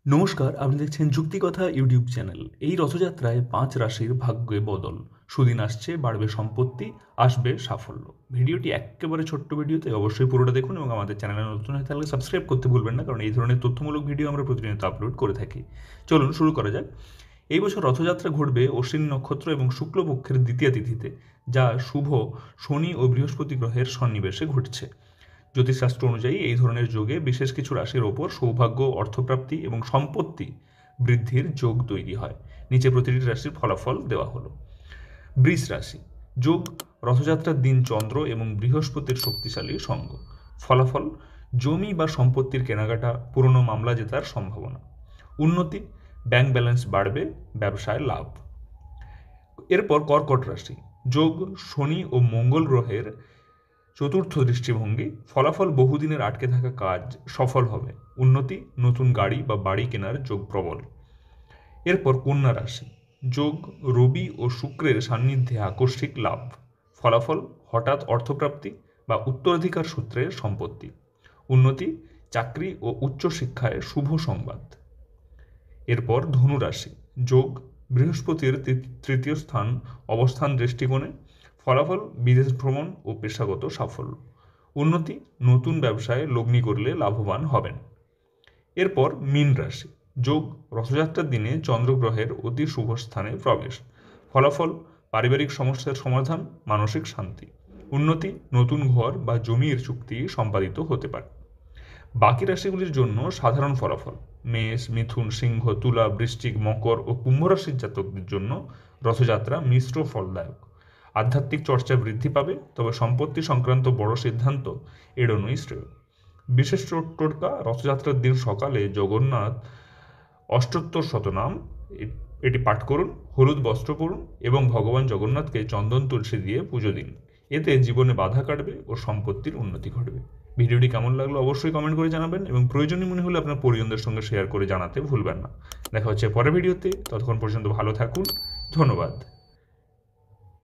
নমস্কার, আপনি দেখছেন যুক্তিকথা ইউটিউব চ্যানেল। এই রথযাত্রায় ৫ রাশির ভাগ্যে বদল। সুদিন আসছে, বাড়বে সম্পত্তি, আসবে সাফল্য। ভিডিওটি এক্কেবারে ছোট্ট ভিডিও, তাই অবশ্যই পুরোটা দেখুন এবং আমাদের চ্যানেলে নতুন হয়ে থাকলে সাবস্ক্রাইব করতে ভুলবেন না, কারণ এই ধরনের তথ্যমূলক ভিডিও আমরা প্রতিনিয়ত আপলোড করে থাকি। চলুন শুরু করা যাক। এই বছর রথযাত্রা ঘটবে অশ্বিনী নক্ষত্র এবং শুক্লপক্ষের দ্বিতীয়া তিথিতে, যা শুভ শনি ও বৃহস্পতি গ্রহের সন্নিবেশে ঘটছে। জ্যোতিষশাস্ত্র অনুযায়ী এই ধরনের যোগে বিশেষ কিছু রাশির ওপর সৌভাগ্য, অর্থপ্রাপ্তি এবং সম্পত্তি বৃদ্ধির যোগ তৈরি হয়। নিচে প্রতিটি রাশির ফলাফল দেওয়া হলো। বৃষ রাশি যোগ: রথযাত্রার দিন চন্দ্র এবং বৃহস্পতির শক্তিশালী সঙ্গ। ফলাফল: জমি বা সম্পত্তির কেনাকাটা, পুরনো মামলা জেতার সম্ভাবনা। উন্নতি: ব্যাংক ব্যালেন্স বাড়বে, ব্যবসায় লাভ। এরপর কর্কট রাশি যোগ: শনি ও মঙ্গল গ্রহের চতুর্থ দৃষ্টিভঙ্গি। ফলাফল: বহুদিনের আটকে থাকা কাজ সফল হবে। উন্নতি: নতুন গাড়ি বা বাড়ি কেনার যোগ প্রবল। এরপর কন্যা রাশি যোগ: রবি ও শুক্রের সান্নিধ্যে আকস্মিক লাভ। ফলাফল: হঠাৎ অর্থপ্রাপ্তি বা উত্তরাধিকার সূত্রে সম্পত্তি। উন্নতি: চাকরি ও উচ্চশিক্ষায় শুভ সংবাদ। এরপর ধনু রাশি যোগ: বৃহস্পতির তৃতীয় স্থান অবস্থান দৃষ্টিকোণে। ফলাফল: বিদেশ ভ্রমণ ও পেশাগত সাফল্য। উন্নতি: নতুন ব্যবসায় লগ্নি করলে লাভবান হবেন। এরপর মীন রাশি যোগ: রথযাত্রার দিনে চন্দ্রগ্রহের অতি শুভ স্থানে প্রবেশ। ফলাফল: পারিবারিক সমস্যার সমাধান, মানসিক শান্তি। উন্নতি: নতুন ঘর বা জমির চুক্তি সম্পাদিত হতে পারে। বাকি রাশিগুলির জন্য সাধারণ ফলাফল। মেষ, মিথুন, সিংহ, তুলা, বৃশ্চিক, মকর ও কুম্ভ রাশির জাতকদের জন্য রথযাত্রা মিশ্র ফলদায়ক। আধ্যাত্মিক চর্চা বৃদ্ধি পাবে, তবে সম্পত্তি সংক্রান্ত বড় সিদ্ধান্ত এড়োনোই শ্রেয়। বিশেষ টোটকা: রথযাত্রার দিন সকালে জগন্নাথ অষ্টোত্তর শতনাম এটি পাঠ করুন, হলুদ বস্ত্র পরুন এবং ভগবান জগন্নাথকে চন্দন তুলসী দিয়ে পুজো দিন। এতে জীবনে বাধা কাটবে ও সম্পত্তির উন্নতি ঘটবে। ভিডিওটি কেমন লাগলো অবশ্যই কমেন্ট করে জানাবেন এবং প্রয়োজনীয় মনে হলে আপনার পরিজনদের সঙ্গে শেয়ার করে জানাতে ভুলবেন না। দেখা হচ্ছে পরের ভিডিওতে, ততক্ষণ পর্যন্ত ভালো থাকুন। ধন্যবাদ।